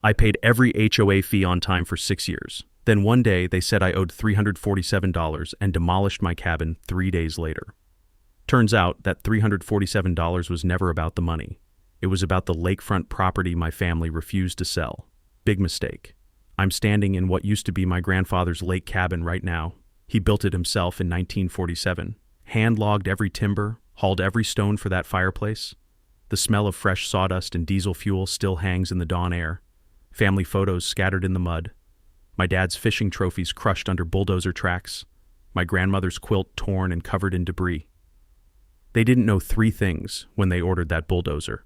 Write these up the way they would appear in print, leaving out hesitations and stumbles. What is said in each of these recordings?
I paid every HOA fee on time for 6 years. Then one day they said I owed $347 and demolished my cabin 3 days later. Turns out that $347 was never about the money. It was about the lakefront property my family refused to sell. Big mistake. I'm standing in what used to be my grandfather's lake cabin right now. He built it himself in 1947. Hand-logged every timber, hauled every stone for that fireplace. The smell of fresh sawdust and diesel fuel still hangs in the dawn air. Family photos scattered in the mud. My dad's fishing trophies crushed under bulldozer tracks. My grandmother's quilt torn and covered in debris. They didn't know three things when they ordered that bulldozer.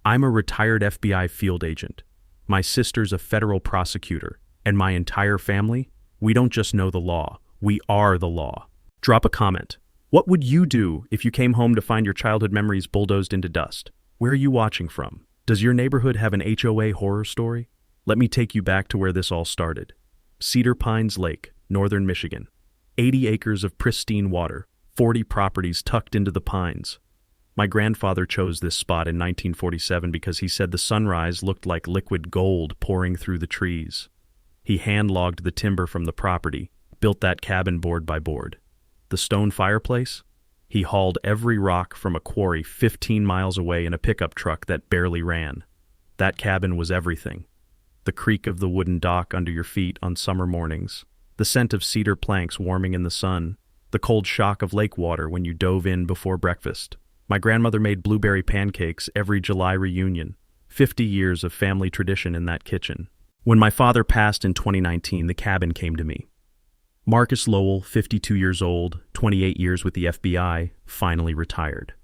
I'm a retired FBI field agent. My sister's a federal prosecutor. And my entire family, we don't just know the law, we are the law. Drop a comment. What would you do if you came home to find your childhood memories bulldozed into dust? Where are you watching from? Does your neighborhood have an HOA horror story? Let me take you back to where this all started. Cedar Pines Lake, northern Michigan. 80 acres of pristine water, 40 properties tucked into the pines. My grandfather chose this spot in 1947 because he said the sunrise looked like liquid gold pouring through the trees. He hand-logged the timber from the property, built that cabin board by board. The stone fireplace? He hauled every rock from a quarry 15 miles away in a pickup truck that barely ran. That cabin was everything. The creak of the wooden dock under your feet on summer mornings, the scent of cedar planks warming in the sun, the cold shock of lake water when you dove in before breakfast. My grandmother made blueberry pancakes every July reunion. 50 years of family tradition in that kitchen. When my father passed in 2019, the cabin came to me. Marcus Lowell, 52 years old, 28 years with the FBI, finally retired.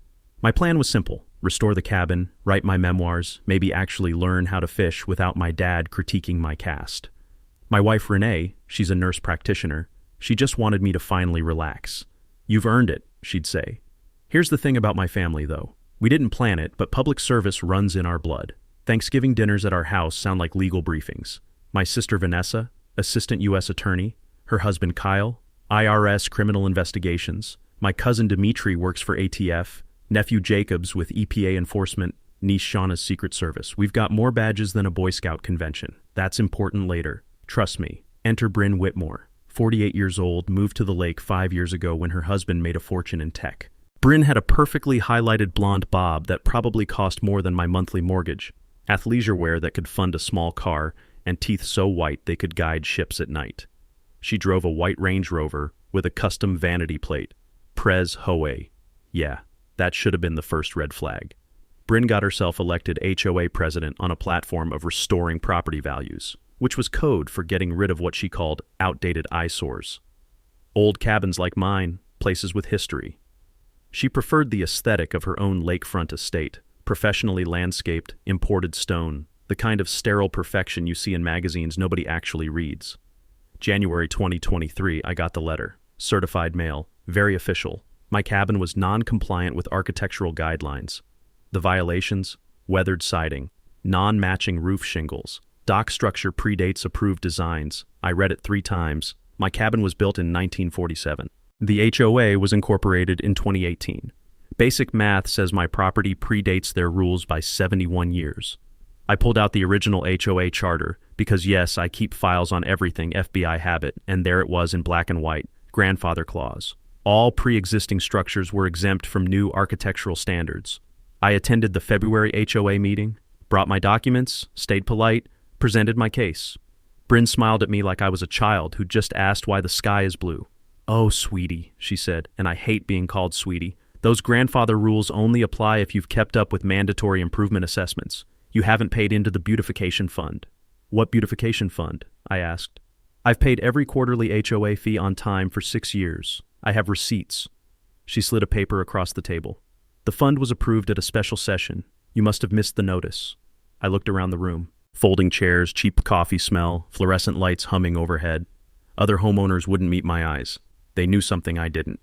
My plan was simple: restore the cabin, write my memoirs, maybe actually learn how to fish without my dad critiquing my cast. My wife Renee, she's a nurse practitioner, she just wanted me to finally relax. "You've earned it," she'd say. Here's the thing about my family, though. We didn't plan it, but public service runs in our blood. Thanksgiving dinners at our house sound like legal briefings. My sister Vanessa, assistant U.S. attorney, her husband Kyle, IRS criminal investigations. My cousin Dimitri works for ATF, nephew Jacobs with EPA enforcement, niece Shauna's Secret Service. We've got more badges than a Boy Scout convention. That's important later. Trust me. Enter Bryn Whitmore, 48 years old, moved to the lake 5 years ago when her husband made a fortune in tech. Bryn had a perfectly highlighted blonde bob that probably cost more than my monthly mortgage, athleisure wear that could fund a small car, and teeth so white they could guide ships at night. She drove a white Range Rover with a custom vanity plate, Pres HOA. Yeah, that should have been the first red flag. Bryn got herself elected HOA president on a platform of restoring property values, which was code for getting rid of what she called outdated eyesores. Old cabins like mine, places with history. She preferred the aesthetic of her own lakefront estate, professionally landscaped, imported stone, the kind of sterile perfection you see in magazines nobody actually reads. January 2023, I got the letter. Certified mail. Very official. My cabin was non-compliant with architectural guidelines. The violations: weathered siding, non-matching roof shingles, dock structure predates approved designs. I read it 3 times. My cabin was built in 1947. The HOA was incorporated in 2018. Basic math says my property predates their rules by 71 years. I pulled out the original HOA charter because, yes, I keep files on everything FBI habit, and there it was in black and white, grandfather clause. All pre-existing structures were exempt from new architectural standards. I attended the February HOA meeting, brought my documents, stayed polite, presented my case. Bryn smiled at me like I was a child who just asked why the sky is blue. "Oh, sweetie," she said, and I hate being called sweetie. "Those grandfather rules only apply if you've kept up with mandatory improvement assessments. You haven't paid into the beautification fund." "What beautification fund?" I asked. "I've paid every quarterly HOA fee on time for 6 years. I have receipts." She slid a paper across the table. "The fund was approved at a special session. You must have missed the notice." I looked around the room. Folding chairs, cheap coffee smell, fluorescent lights humming overhead. Other homeowners wouldn't meet my eyes. They knew something I didn't.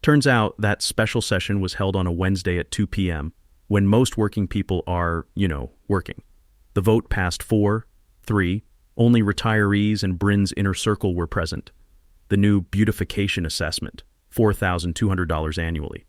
Turns out that special session was held on a Wednesday at 2 p.m., when most working people are, working. The vote passed 4-3. Only retirees and Bryn's inner circle were present. The new beautification assessment, $4,200 annually.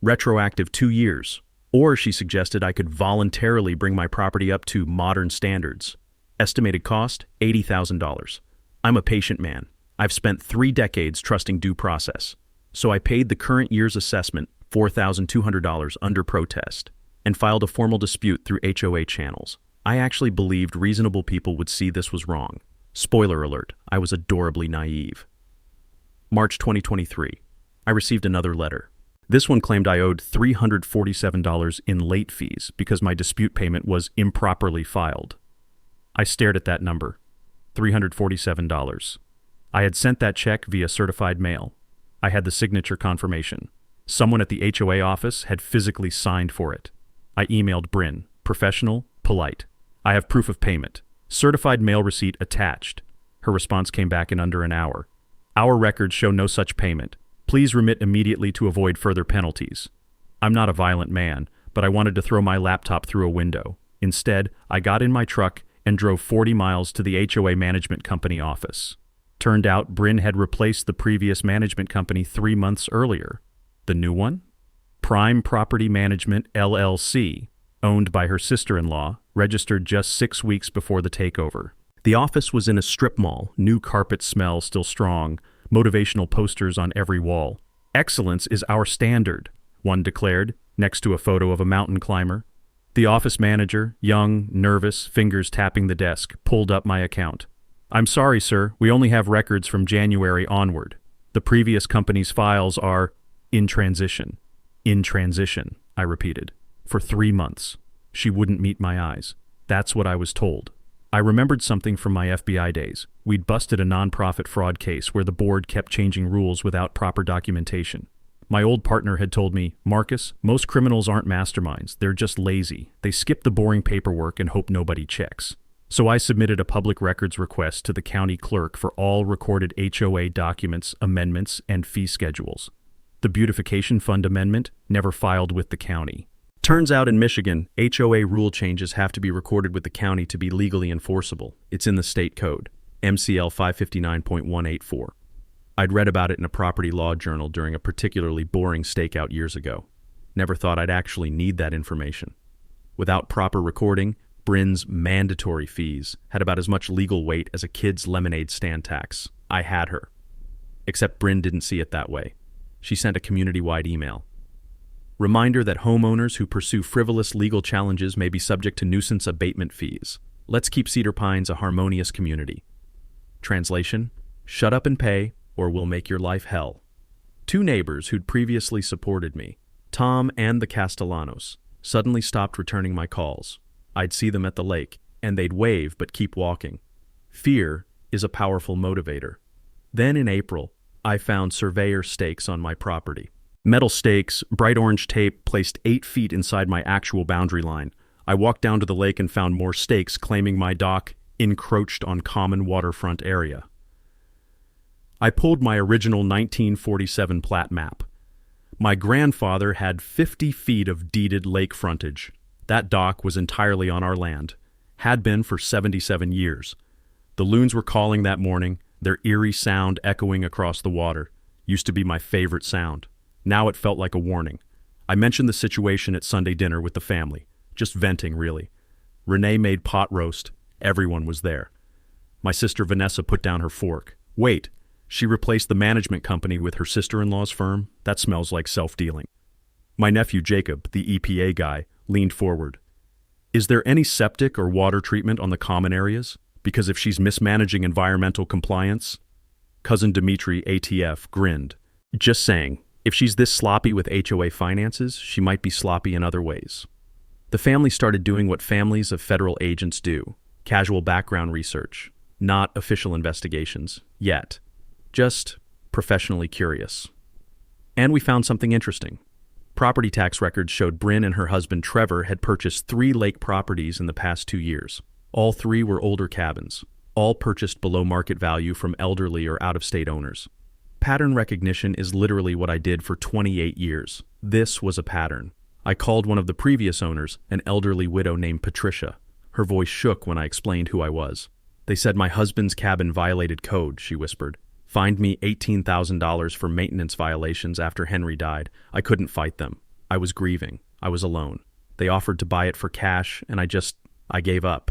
Retroactive 2 years. Or she suggested I could voluntarily bring my property up to modern standards. Estimated cost, $80,000. I'm a patient man. I've spent 3 decades trusting due process. So I paid the current year's assessment, $4,200, under protest, and filed a formal dispute through HOA channels. I actually believed reasonable people would see this was wrong. Spoiler alert, I was adorably naive. March 2023. I received another letter. This one claimed I owed $347 in late fees because my dispute payment was improperly filed. I stared at that number. $347. I had sent that check via certified mail. I had the signature confirmation. Someone at the HOA office had physically signed for it. I emailed Bryn. Professional, polite. I have proof of payment. Certified mail receipt attached. Her response came back in under an hour. Our records show no such payment. Please remit immediately to avoid further penalties. I'm not a violent man, but I wanted to throw my laptop through a window. Instead, I got in my truck and drove 40 miles to the HOA management company office. Turned out Bryn had replaced the previous management company 3 months earlier. The new one? Prime Property Management, LLC, owned by her sister-in-law, registered just 6 weeks before the takeover. The office was in a strip mall, new carpet smell still strong, motivational posters on every wall. Excellence is our standard, one declared, next to a photo of a mountain climber. The office manager, young, nervous, fingers tapping the desk, pulled up my account. I'm sorry, sir, we only have records from January onward. The previous company's files are in transition. In transition, I repeated. For 3 months. She wouldn't meet my eyes. That's what I was told. I remembered something from my FBI days. We'd busted a nonprofit fraud case where the board kept changing rules without proper documentation. My old partner had told me, Marcus, most criminals aren't masterminds. They're just lazy. They skip the boring paperwork and hope nobody checks. So I submitted a public records request to the county clerk for all recorded HOA documents, amendments, and fee schedules. The Beautification Fund amendment never filed with the county. Turns out in Michigan, HOA rule changes have to be recorded with the county to be legally enforceable. It's in the state code, MCL 559.184. I'd read about it in a property law journal during a particularly boring stakeout years ago. Never thought I'd actually need that information. Without proper recording, Bryn's mandatory fees had about as much legal weight as a kid's lemonade stand tax. I had her. Except Bryn didn't see it that way. She sent a community-wide email. Reminder that homeowners who pursue frivolous legal challenges may be subject to nuisance abatement fees. Let's keep Cedar Pines a harmonious community. Translation: shut up and pay, or we'll make your life hell. 2 neighbors who'd previously supported me, Tom and the Castellanos, suddenly stopped returning my calls. I'd see them at the lake, and they'd wave but keep walking. Fear is a powerful motivator. Then in April, I found surveyor stakes on my property. Metal stakes, bright orange tape placed 8 feet inside my actual boundary line. I walked down to the lake and found more stakes claiming my dock encroached on common waterfront area. I pulled my original 1947 plat map. My grandfather had 50 feet of deeded lake frontage. That dock was entirely on our land, had been for 77 years. The loons were calling that morning, their eerie sound echoing across the water. Used to be my favorite sound. Now it felt like a warning. I mentioned the situation at Sunday dinner with the family. Just venting, really. Renee made pot roast. Everyone was there. My sister Vanessa put down her fork. Wait, she replaced the management company with her sister-in-law's firm? That smells like self-dealing. My nephew Jacob, the EPA guy, leaned forward. Is there any septic or water treatment on the common areas? Because if she's mismanaging environmental compliance... Cousin Dimitri, ATF, grinned. Just saying. If she's this sloppy with HOA finances, she might be sloppy in other ways. The family started doing what families of federal agents do. Casual background research. Not official investigations. Yet. Just professionally curious. And we found something interesting. Property tax records showed Bryn and her husband Trevor had purchased 3 lake properties in the past 2 years. All 3 were older cabins. All purchased below market value from elderly or out-of-state owners. Pattern recognition is literally what I did for 28 years. This was a pattern. I called one of the previous owners, an elderly widow named Patricia. Her voice shook when I explained who I was. They said my husband's cabin violated code, she whispered. Fined me $18,000 for maintenance violations after Henry died. I couldn't fight them. I was grieving. I was alone. They offered to buy it for cash, and I gave up.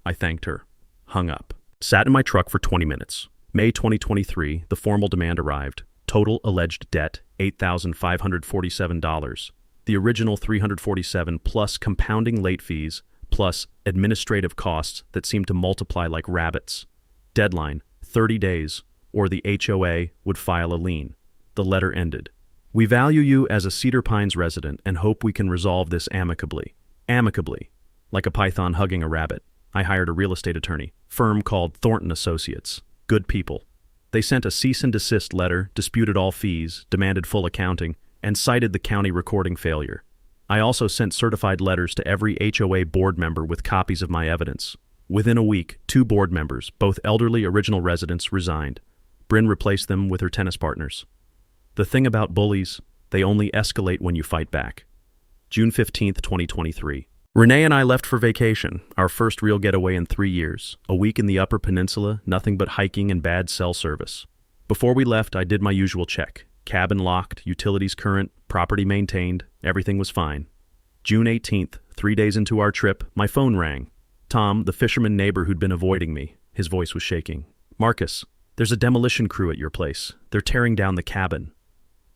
I thanked her. Hung up. Sat in my truck for 20 minutes. May 2023, the formal demand arrived. Total alleged debt, $8,547. The original $347 plus compounding late fees, plus administrative costs that seemed to multiply like rabbits. Deadline, 30 days, or the HOA would file a lien. The letter ended. We value you as a Cedar Pines resident and hope we can resolve this amicably. Amicably. Like a python hugging a rabbit. I hired a real estate attorney, firm called Thornton Associates. Good people. They sent a cease and desist letter, disputed all fees, demanded full accounting, and cited the county recording failure. I also sent certified letters to every HOA board member with copies of my evidence. Within a week, 2 board members, both elderly original residents, resigned. Bryn replaced them with her tennis partners. The thing about bullies, they only escalate when you fight back. June 15th, 2023. Renee and I left for vacation, our first real getaway in 3 years. A week in the Upper Peninsula, nothing but hiking and bad cell service. Before we left, I did my usual check. Cabin locked, utilities current, property maintained, everything was fine. June 18th, 3 days into our trip, my phone rang. Tom, the fisherman neighbor who'd been avoiding me, his voice was shaking. Marcus, there's a demolition crew at your place. They're tearing down the cabin.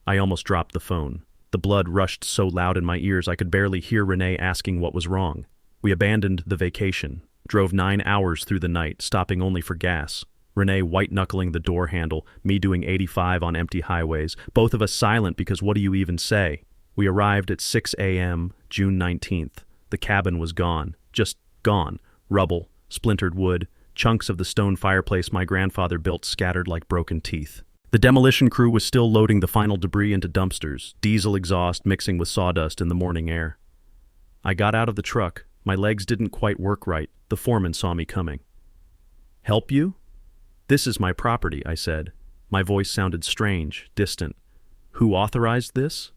I almost dropped the phone. The blood rushed so loud in my ears I could barely hear Renee asking what was wrong. We abandoned the vacation, drove 9 hours through the night, stopping only for gas. Renee white-knuckling the door handle, me doing 85 on empty highways, both of us silent because what do you even say? We arrived at 6 a.m., June 19th. The cabin was gone. Just gone. Rubble, splintered wood, chunks of the stone fireplace my grandfather built scattered like broken teeth. The demolition crew was still loading the final debris into dumpsters, diesel exhaust mixing with sawdust in the morning air. I got out of the truck. My legs didn't quite work right. The foreman saw me coming. Help you? This is my property, I said. My voice sounded strange, distant. Who authorized this?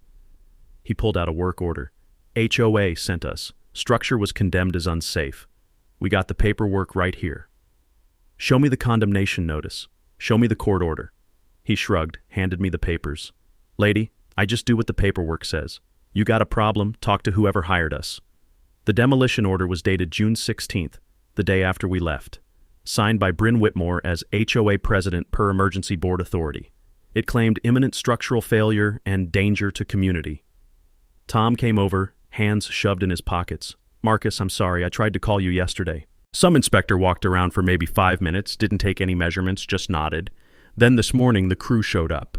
He pulled out a work order. HOA sent us. Structure was condemned as unsafe. We got the paperwork right here. Show me the condemnation notice. Show me the court order. He shrugged, handed me the papers. Lady, I just do what the paperwork says. You got a problem, talk to whoever hired us. The demolition order was dated June 16th, the day after we left. Signed by Bryn Whitmore as HOA president per emergency board authority. It claimed imminent structural failure and danger to community. Tom came over, hands shoved in his pockets. Marcus, I'm sorry, I tried to call you yesterday. Some inspector walked around for maybe 5 minutes, didn't take any measurements, just nodded. Then this morning, the crew showed up.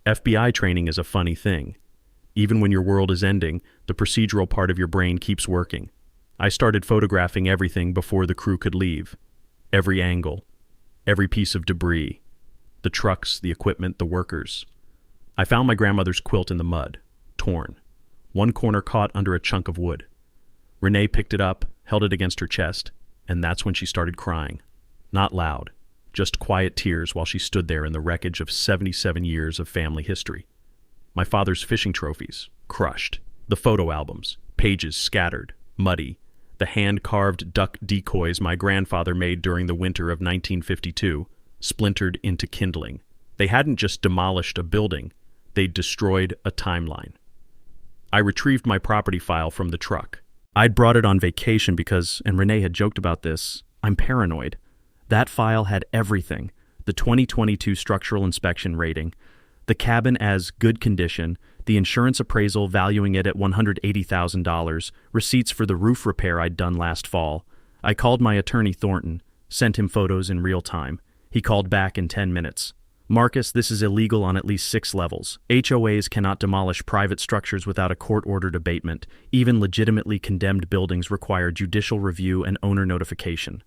FBI training is a funny thing. Even when your world is ending, the procedural part of your brain keeps working. I started photographing everything before the crew could leave. Every angle, every piece of debris, the trucks, the equipment, the workers. I found my grandmother's quilt in the mud, torn. One corner caught under a chunk of wood. Renee picked it up, held it against her chest, and that's when she started crying. Not loud. Just quiet tears while she stood there in the wreckage of 77 years of family history. My father's fishing trophies, crushed. The photo albums, pages scattered, muddy. The hand-carved duck decoys my grandfather made during the winter of 1952, splintered into kindling. They hadn't just demolished a building, they'd destroyed a timeline. I retrieved my property file from the truck. I'd brought it on vacation because, and Renee had joked about this, I'm paranoid. That file had everything. The 2022 structural inspection rating, the cabin as good condition, the insurance appraisal valuing it at $180,000, receipts for the roof repair I'd done last fall. I called my attorney Thornton, sent him photos in real time. He called back in 10 minutes. Marcus, this is illegal on at least 6 levels. HOAs cannot demolish private structures without a court-ordered abatement. Even legitimately condemned buildings require judicial review and owner notification.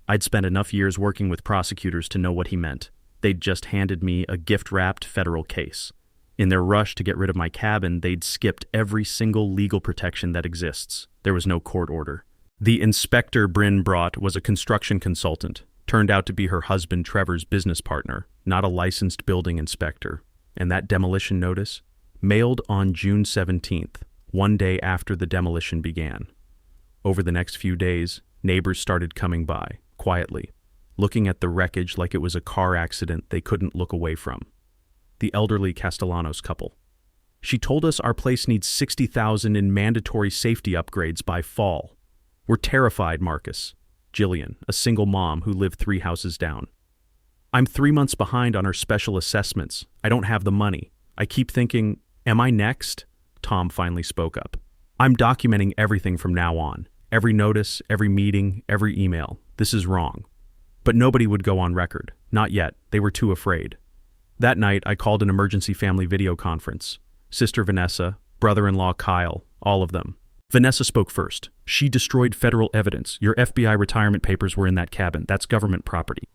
I'd spent enough years working with prosecutors to know what he meant. They'd just handed me a gift-wrapped federal case. In their rush to get rid of my cabin, they'd skipped every single legal protection that exists. There was no court order. The inspector Bryn brought was a construction consultant, turned out to be her husband Trevor's business partner, not a licensed building inspector. And that demolition notice? Mailed on June 17th, one day after the demolition began. Over the next few days, neighbors started coming by, quietly, looking at the wreckage like it was a car accident they couldn't look away from. The elderly Castellanos couple. She told us our place needs $60,000 in mandatory safety upgrades by fall. We're terrified, Marcus. Jillian, a single mom who lived 3 houses down. I'm 3 months behind on our special assessments. I don't have the money. I keep thinking, am I next? Tom finally spoke up. I'm documenting everything from now on. Every notice, every meeting, every email. This is wrong. But nobody would go on record. Not yet. They were too afraid. That night, I called an emergency family video conference. Sister Vanessa, brother-in-law Kyle, all of them. Vanessa spoke first. She destroyed federal evidence. Your FBI retirement papers were in that cabin. That's government property.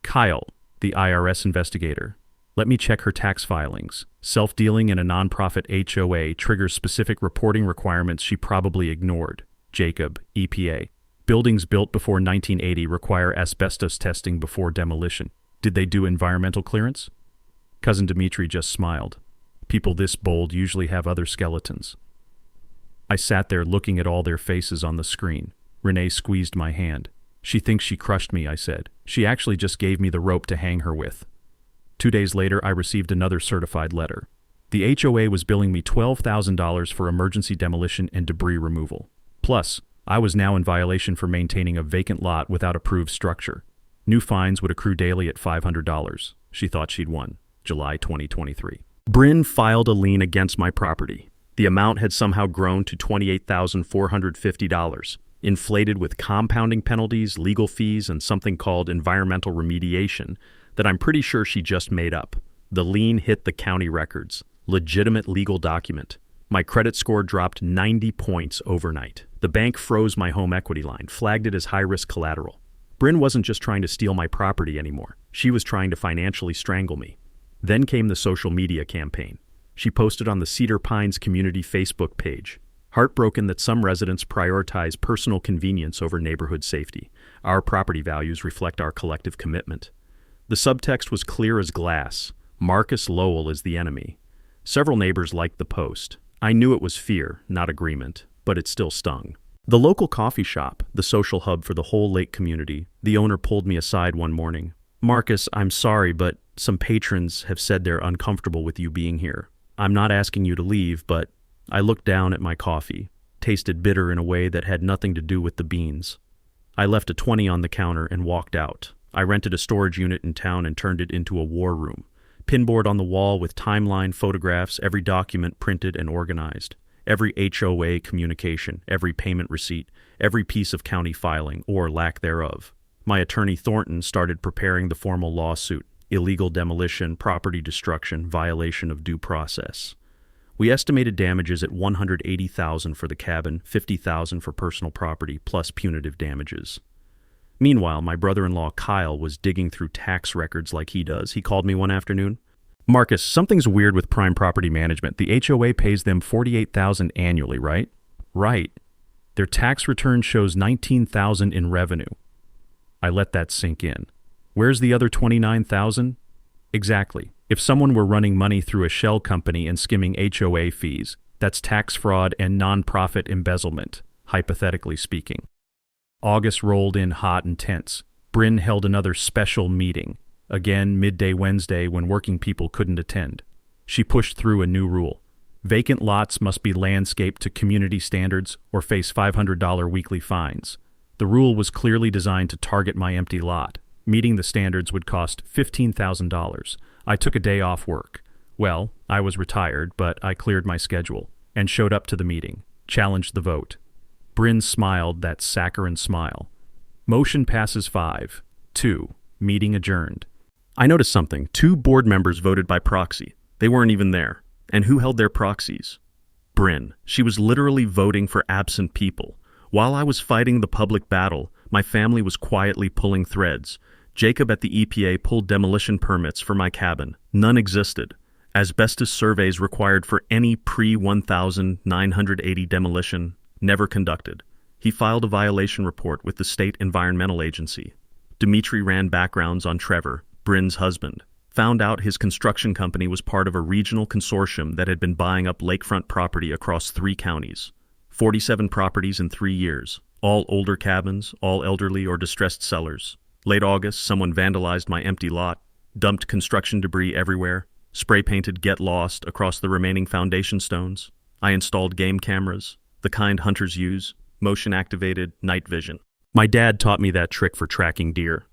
Kyle, the IRS investigator. Let me check her tax filings. Self-dealing in a nonprofit HOA triggers specific reporting requirements she probably ignored. Jacob, EPA. Buildings built before 1980 require asbestos testing before demolition. Did they do environmental clearance? Cousin Dimitri just smiled. People this bold usually have other skeletons. I sat there looking at all their faces on the screen. Renee squeezed my hand. She thinks she crushed me, I said. She actually just gave me the rope to hang her with. 2 days later, I received another certified letter. The HOA was billing me $12,000 for emergency demolition and debris removal. Plus, I was now in violation for maintaining a vacant lot without approved structure. New fines would accrue daily at $500. She thought she'd won. July 2023. Bryn filed a lien against my property. The amount had somehow grown to $28,450, inflated with compounding penalties, legal fees, and something called environmental remediation that I'm pretty sure she just made up. The lien hit the county records. Legitimate legal document. My credit score dropped 90 points overnight. The bank froze my home equity line, flagged it as high-risk collateral. Bryn wasn't just trying to steal my property anymore. She was trying to financially strangle me. Then came the social media campaign. She posted on the Cedar Pines community Facebook page. Heartbroken that some residents prioritize personal convenience over neighborhood safety. Our property values reflect our collective commitment. The subtext was clear as glass. Marcus Lowell is the enemy. Several neighbors liked the post. I knew it was fear, not agreement, but it still stung. The local coffee shop, the social hub for the whole lake community, the owner pulled me aside one morning. Marcus, I'm sorry, but some patrons have said they're uncomfortable with you being here. I'm not asking you to leave, but I looked down at my coffee, tasted bitter in a way that had nothing to do with the beans. I left a 20 on the counter and walked out. I rented a storage unit in town and turned it into a war room. Pinboard on the wall with timeline photographs, every document printed and organized. Every HOA communication, every payment receipt, every piece of county filing, or lack thereof. My attorney Thornton started preparing the formal lawsuit. Illegal demolition, property destruction, violation of due process. We estimated damages at $180,000 for the cabin, $50,000 for personal property, plus punitive damages. Meanwhile, my brother-in-law Kyle was digging through tax records like he does. He called me one afternoon. Marcus, something's weird with Prime Property Management. The HOA pays them $48,000 annually, right? Right. Their tax return shows $19,000 in revenue. I let that sink in. Where's the other $29,000? Exactly. If someone were running money through a shell company and skimming HOA fees, that's tax fraud and nonprofit embezzlement, hypothetically speaking. August rolled in hot and tense. Bryn held another special meeting, again midday Wednesday when working people couldn't attend. She pushed through a new rule. Vacant lots must be landscaped to community standards or face $500 weekly fines. The rule was clearly designed to target my empty lot. Meeting the standards would cost $15,000. I took a day off work. Well, I was retired, but I cleared my schedule and showed up to the meeting, challenged the vote. Bryn smiled that saccharine smile. Motion passes 5-2. Meeting adjourned. I noticed something. 2 board members voted by proxy. They weren't even there. And who held their proxies? Bryn. She was literally voting for absent people. While I was fighting the public battle, my family was quietly pulling threads. Jacob at the EPA pulled demolition permits for my cabin. None existed. Asbestos surveys required for any pre-1980 demolition, never conducted. He filed a violation report with the State Environmental Agency. Dimitri ran backgrounds on Trevor, Bryn's husband. Found out his construction company was part of a regional consortium that had been buying up lakefront property across 3 counties. 47 properties in 3 years. All older cabins, all elderly or distressed sellers. Late August, someone vandalized my empty lot, dumped construction debris everywhere, Spray-painted "Get Lost" across the remaining foundation stones. I installed game cameras, the kind hunters use, motion-activated night vision. My dad taught me that trick for tracking deer.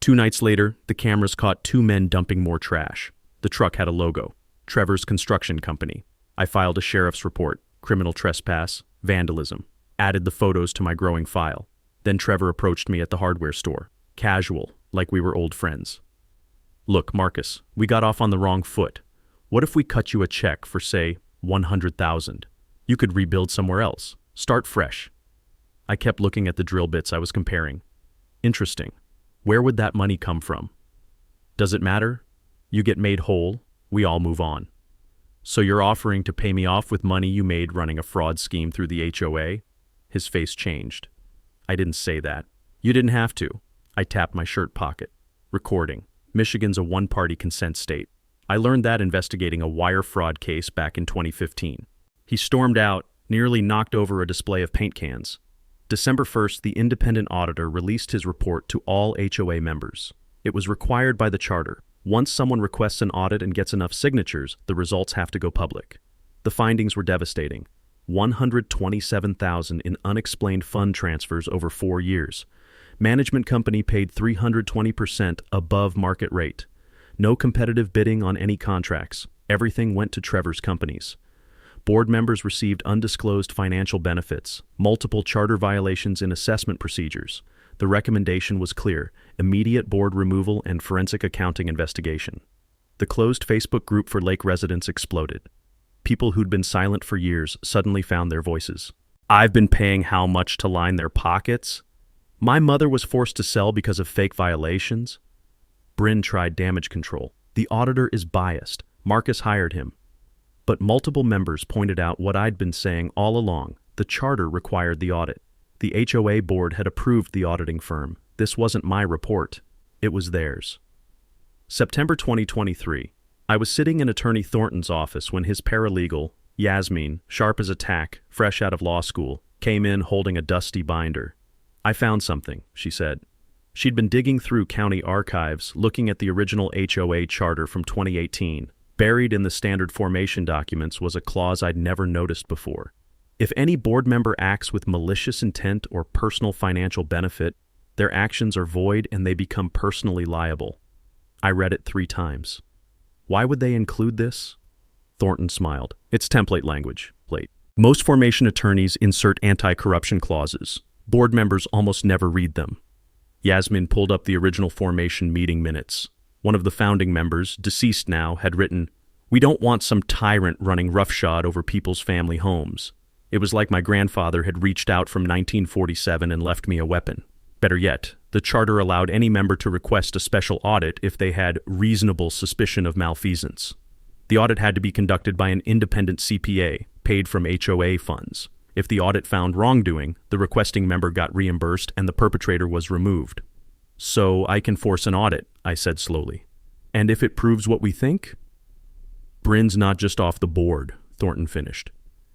2 nights later, the cameras caught 2 men dumping more trash. The truck had a logo, Trevor's Construction Company. I filed a sheriff's report, criminal trespass, vandalism, added the photos to my growing file. Then Trevor approached me at the hardware store, casual, like we were old friends. "Look, Marcus, we got off on the wrong foot. What if we cut you a check for, say, $100,000? You could rebuild somewhere else. Start fresh." I kept looking at the drill bits I was comparing. Interesting. Where would that money come from? Does it matter? You get made whole, we all move on. "So you're offering to pay me off with money you made running a fraud scheme through the HOA? His face changed. "I didn't say that." "You didn't have to." I tapped my shirt pocket. Recording. Michigan's a one-party consent state. I learned that investigating a wire fraud case back in 2015. He stormed out, nearly knocked over a display of paint cans. December 1st, the independent auditor released his report to all HOA members. It was required by the charter. Once someone requests an audit and gets enough signatures, the results have to go public. The findings were devastating. $127,000 in unexplained fund transfers over 4 years. Management company paid 320% above market rate. No competitive bidding on any contracts. Everything went to Trevor's companies. Board members received undisclosed financial benefits, multiple charter violations in assessment procedures. The recommendation was clear: immediate board removal and forensic accounting investigation. The closed Facebook group for Lake residents exploded. People who'd been silent for years suddenly found their voices. "I've been paying how much to line their pockets? My mother was forced to sell because of fake violations." Bryn tried damage control. "The auditor is biased. Marcus hired him." But multiple members pointed out what I'd been saying all along. The charter required the audit. The HOA board had approved the auditing firm. This wasn't my report. It was theirs. September 2023. I was sitting in Attorney Thornton's office when his paralegal, Yasmin, sharp as a tack, fresh out of law school, came in holding a dusty binder. "I found something," she said. She'd been digging through county archives, looking at the original HOA charter from 2018. Buried in the standard formation documents was a clause I'd never noticed before. If any board member acts with malicious intent or personal financial benefit, their actions are void and they become personally liable. I read it 3 times. Why would they include this? Thornton smiled. It's template language. Most formation attorneys insert anti-corruption clauses. Board members almost never read them. Yasmin pulled up the original formation meeting minutes. One of the founding members, deceased now, had written, "We don't want some tyrant running roughshod over people's family homes." It was like my grandfather had reached out from 1947 and left me a weapon. Better yet, the charter allowed any member to request a special audit if they had reasonable suspicion of malfeasance. The audit had to be conducted by an independent CPA, paid from HOA funds. If the audit found wrongdoing, the requesting member got reimbursed and the perpetrator was removed. "So I can force an audit," I said slowly. "And if it proves what we think?" "Bryn's not just off the board," Thornton finished.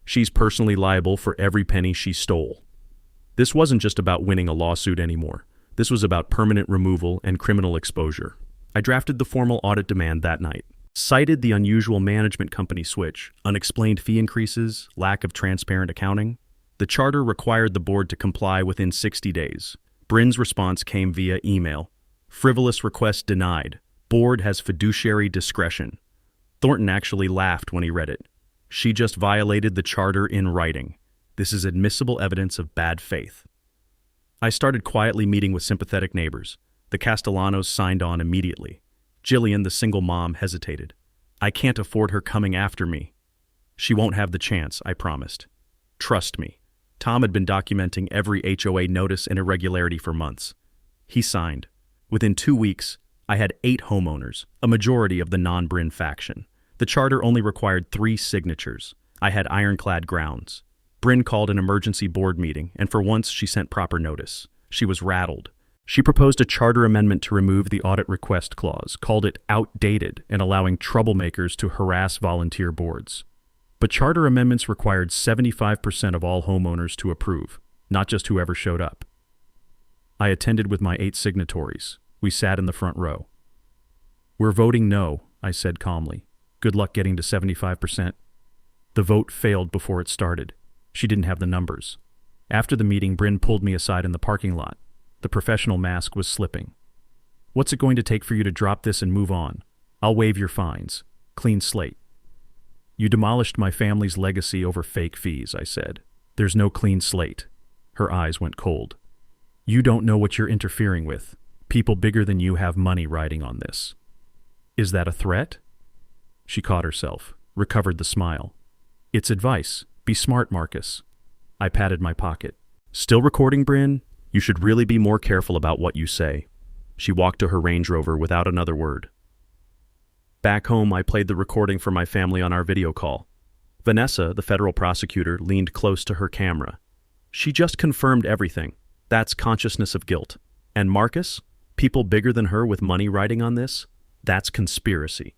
"She's personally liable for every penny she stole." This wasn't just about winning a lawsuit anymore. This was about permanent removal and criminal exposure. I drafted the formal audit demand that night. Cited the unusual management company switch, unexplained fee increases, lack of transparent accounting. The charter required the board to comply within 60 days. Bryn's response came via email. "Frivolous request denied. Board has fiduciary discretion." Thornton actually laughed when he read it. "She just violated the charter in writing. This is admissible evidence of bad faith." I started quietly meeting with sympathetic neighbors. The Castellanos signed on immediately. Jillian, the single mom, hesitated. "I can't afford her coming after me." "She won't have the chance," I promised. "Trust me." Tom had been documenting every HOA notice and irregularity for months. He signed. Within 2 weeks, I had 8 homeowners, a majority of the non-Bryn faction. The charter only required 3 signatures. I had ironclad grounds. Bryn called an emergency board meeting, and for once she sent proper notice. She was rattled. She proposed a charter amendment to remove the audit request clause, called it outdated and allowing troublemakers to harass volunteer boards. But charter amendments required 75% of all homeowners to approve, not just whoever showed up. I attended with my 8 signatories. We sat in the front row. "We're voting no," I said calmly. Good luck getting to 75%. The vote failed before it started. She didn't have the numbers. After the meeting, Bryn pulled me aside in the parking lot. The professional mask was slipping. What's it going to take for you to drop this and move on? I'll waive your fines. Clean slate. You demolished my family's legacy over fake fees, I said. There's no clean slate. Her eyes went cold. You don't know what you're interfering with. People bigger than you have money riding on this. Is that a threat? She caught herself, recovered the smile. It's advice. Be smart, Marcus. I patted my pocket. Still recording, Bryn? You should really be more careful about what you say. She walked to her Range Rover without another word. Back home, I played the recording for my family on our video call. Vanessa, the federal prosecutor, leaned close to her camera. She just confirmed everything. That's consciousness of guilt. And Marcus? People bigger than her with money riding on this? That's conspiracy.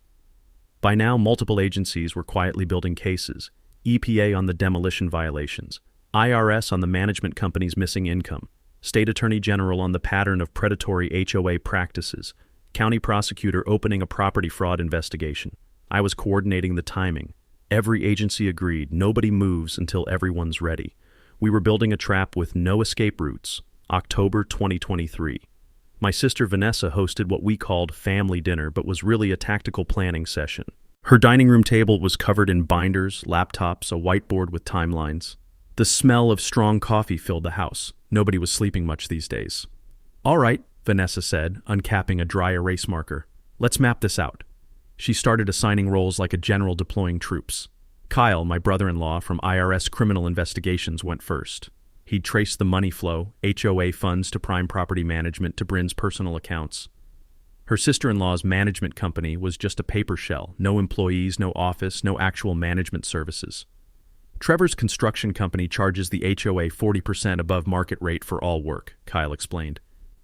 By now, multiple agencies were quietly building cases. EPA on the demolition violations, IRS on the management company's missing income, State Attorney General on the pattern of predatory HOA practices, County Prosecutor opening a property fraud investigation. I was coordinating the timing. Every agency agreed, nobody moves until everyone's ready. We were building a trap with no escape routes. October 2023. My sister Vanessa hosted what we called family dinner, but was really a tactical planning session. Her dining room table was covered in binders, laptops, a whiteboard with timelines. The smell of strong coffee filled the house. Nobody was sleeping much these days. All right, Vanessa said, uncapping a dry erase marker. Let's map this out. She started assigning roles like a general deploying troops. Kyle, my brother-in-law from IRS Criminal Investigations, went first. He'd traced the money flow, HOA funds to prime property management to Bryn's personal accounts. Her sister-in-law's management company was just a paper shell, no employees, no office, no actual management services. Trevor's construction company charges the HOA 40% above market rate for all work, Kyle explained.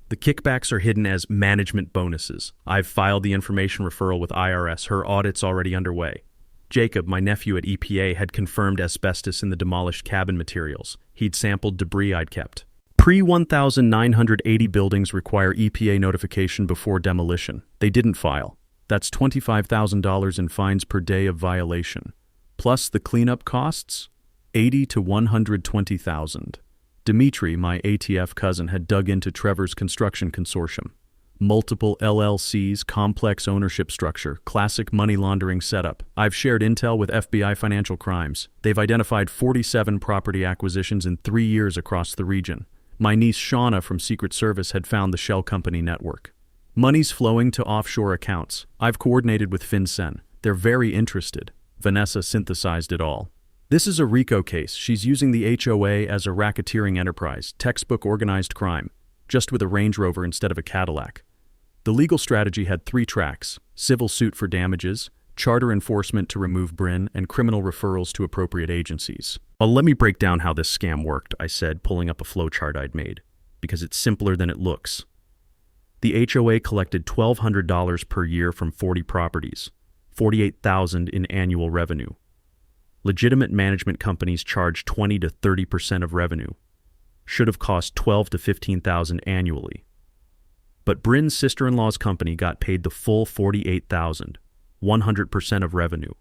The kickbacks are hidden as management bonuses. I've filed the information referral with IRS. Her audit's already underway. Jacob, my nephew at EPA, had confirmed asbestos in the demolished cabin materials. He'd sampled debris I'd kept. Pre-1980 buildings require EPA notification before demolition. They didn't file. That's $25,000 in fines per day of violation. Plus the cleanup costs, $80,000 to $120,000. Dimitri, my ATF cousin, had dug into Trevor's construction consortium. Multiple LLCs, complex ownership structure, classic money laundering setup. I've shared intel with FBI Financial Crimes. They've identified 47 property acquisitions in 3 years across the region. My niece Shauna from Secret Service had found the shell company network. Money's flowing to offshore accounts. I've coordinated with FinCEN. They're very interested. Vanessa synthesized it all. This is a RICO case. She's using the HOA as a racketeering enterprise, textbook organized crime, just with a Range Rover instead of a Cadillac. The legal strategy had 3 tracks: civil suit for damages, charter enforcement to remove Bryn, and criminal referrals to appropriate agencies. Well, let me break down how this scam worked, I said, pulling up a flowchart I'd made, because it's simpler than it looks. The HOA collected $1,200 per year from 40 properties, $48,000 in annual revenue. Legitimate management companies charge 20 to 30% of revenue. Should have cost $12,000 to $15,000 annually. But Bryn's sister-in-law's company got paid the full $48,000, 100% of revenue.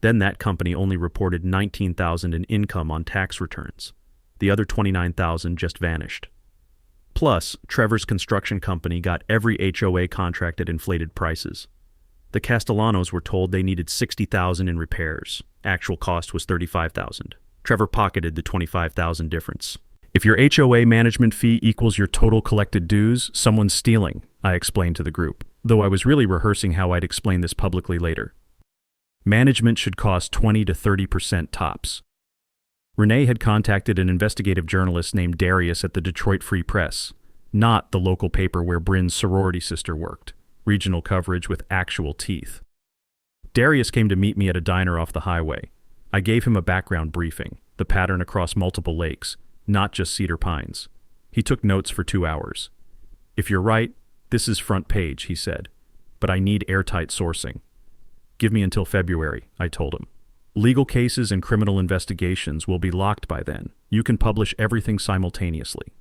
Then that company only reported $19,000 in income on tax returns. The other $29,000 just vanished. Plus, Trevor's construction company got every HOA contract at inflated prices. The Castellanos were told they needed $60,000 in repairs. Actual cost was $35,000. Trevor pocketed the $25,000 difference. If your HOA management fee equals your total collected dues, someone's stealing, I explained to the group, though I was really rehearsing how I'd explain this publicly later. Management should cost 20 to 30% tops. Renee had contacted an investigative journalist named Darius at the Detroit Free Press, not the local paper where Bryn's sorority sister worked, regional coverage with actual teeth. Darius came to meet me at a diner off the highway. I gave him a background briefing, the pattern across multiple lakes, not just Cedar Pines. He took notes for 2 hours. If you're right, this is front page, he said, but I need airtight sourcing. Give me until February, I told him. Legal cases and criminal investigations will be locked by then. You can publish everything simultaneously.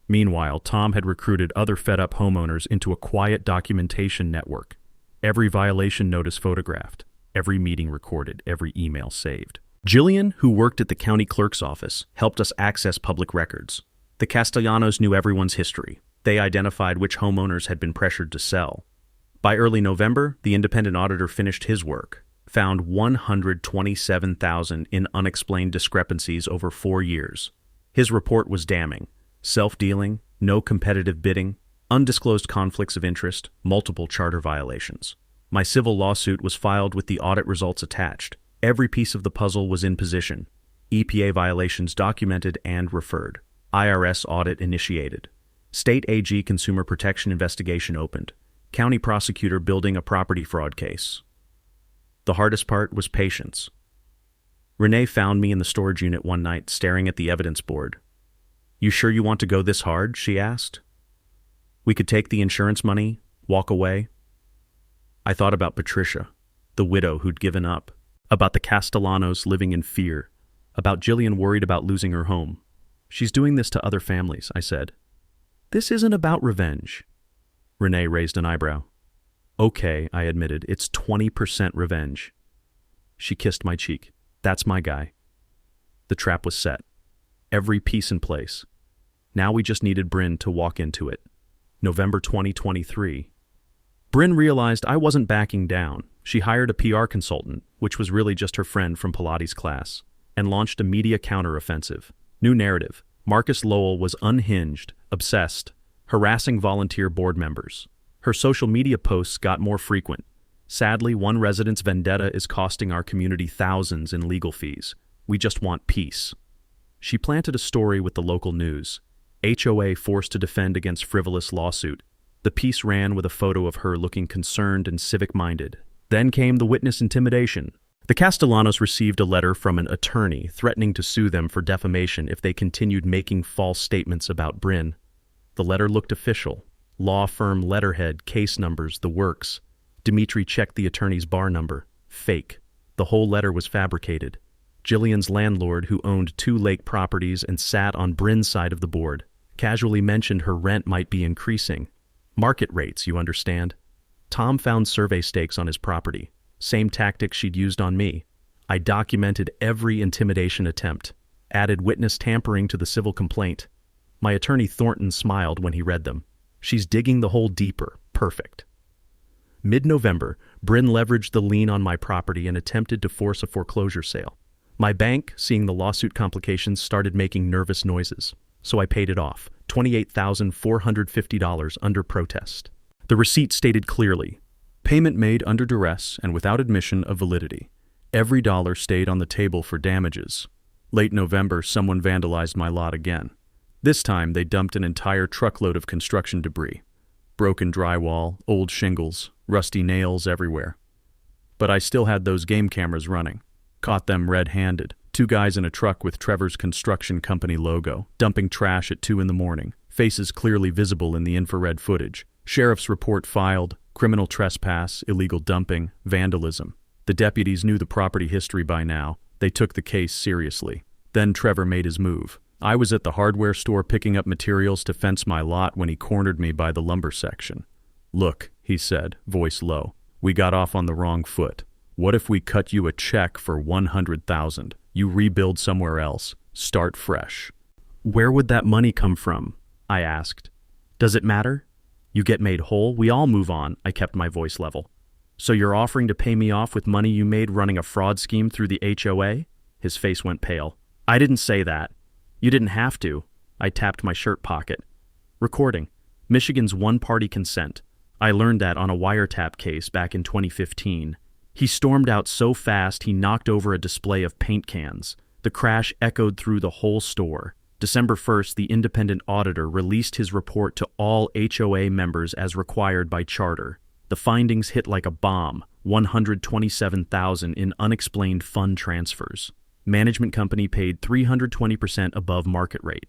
Meanwhile, Tom had recruited other fed-up homeowners into a quiet documentation network. Every violation notice photographed. every meeting recorded, every email saved. Jillian, who worked at the county clerk's office, helped us access public records. The Castellanos knew everyone's history. They identified which homeowners had been pressured to sell. By early November, the independent auditor finished his work, found $127,000 in unexplained discrepancies over 4 years. His report was damning. Self-dealing, no competitive bidding, undisclosed conflicts of interest, multiple charter violations. My civil lawsuit was filed with the audit results attached. Every piece of the puzzle was in position. EPA violations documented and referred. IRS audit initiated. State AG consumer protection investigation opened. County prosecutor building a property fraud case. The hardest part was patience. Renee found me in the storage unit one night, staring at the evidence board. "You sure you want to go this hard?" she asked. "We could take the insurance money, walk away." I thought about Patricia, the widow who'd given up, about the Castellanos living in fear, about Jillian worried about losing her home. "She's doing this to other families," I said. "This isn't about revenge." Renee raised an eyebrow. "Okay," I admitted, "it's 20% revenge." She kissed my cheek. "That's my guy." The trap was set. Every piece in place. Now we just needed Bryn to walk into it. November 2023. Bryn realized I wasn't backing down. She hired a PR consultant, which was really just her friend from Pilates class, and launched a media counteroffensive. New narrative. Marcus Lowell was unhinged, obsessed, harassing volunteer board members. Her social media posts got more frequent. Sadly, one resident's vendetta is costing our community thousands in legal fees. We just want peace. She planted a story with the local news. HOA forced to defend against frivolous lawsuit. The piece ran with a photo of her looking concerned and civic-minded. Then came the witness intimidation. The Castellanos received a letter from an attorney threatening to sue them for defamation if they continued making false statements about Bryn. The letter looked official. Law firm letterhead, case numbers, the works. Dimitri checked the attorney's bar number. Fake. The whole letter was fabricated. Jillian's landlord, who owned 2 lake properties and sat on Bryn's side of the board, casually mentioned her rent might be increasing. Market rates, you understand. Tom found survey stakes on his property. Same tactics she'd used on me. I documented every intimidation attempt. Added witness tampering to the civil complaint. My attorney Thornton smiled when he read them. She's digging the hole deeper. Perfect. Mid-November, Bryn leveraged the lien on my property and attempted to force a foreclosure sale. My bank, seeing the lawsuit complications, started making nervous noises, so I paid it off, $28,450 under protest. The receipt stated clearly, payment made under duress and without admission of validity. Every dollar stayed on the table for damages. Late November, someone vandalized my lot again. This time, they dumped an entire truckload of construction debris. Broken drywall, old shingles, rusty nails everywhere. But I still had those game cameras running. Caught them red-handed. 2 guys in a truck with Trevor's Construction Company logo, dumping trash at 2 a.m, faces clearly visible in the infrared footage. Sheriff's report filed, criminal trespass, illegal dumping, vandalism. The deputies knew the property history by now. They took the case seriously. Then Trevor made his move. I was at the hardware store picking up materials to fence my lot when he cornered me by the lumber section. "Look," he said, voice low, "we got off on the wrong foot. What if we cut you a check for $100,000? You rebuild somewhere else. Start fresh." "Where would that money come from?" I asked. "Does it matter? You get made whole, we all move on." I kept my voice level. "So you're offering to pay me off with money you made running a fraud scheme through the HOA? His face went pale. "I didn't say that. You didn't have to." I tapped my shirt pocket. Recording. Michigan's one-party consent. I learned that on a wiretap case back in 2015. He stormed out so fast he knocked over a display of paint cans. The crash echoed through the whole store. December 1st, the independent auditor released his report to all HOA members as required by charter. The findings hit like a bomb, $127,000 in unexplained fund transfers. Management company paid 320% above market rate.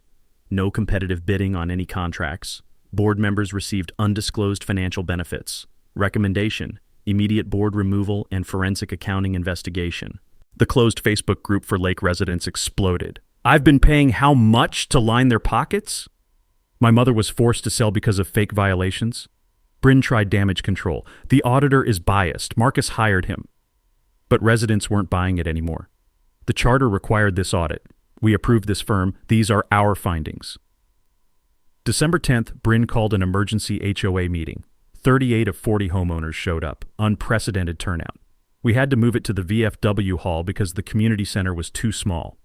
No competitive bidding on any contracts. Board members received undisclosed financial benefits. Recommendation: immediate board removal and forensic accounting investigation. The closed Facebook group for Lake residents exploded. "I've been paying how much to line their pockets?" My mother was forced to sell because of fake violations. Bryn tried damage control. "The auditor is biased. Marcus hired him." But residents weren't buying it anymore. The charter required this audit. We approved this firm. These are our findings. December 10th, Bryn called an emergency HOA meeting. 38 of 40 homeowners showed up. Unprecedented turnout. We had to move it to the VFW hall because the community center was too small.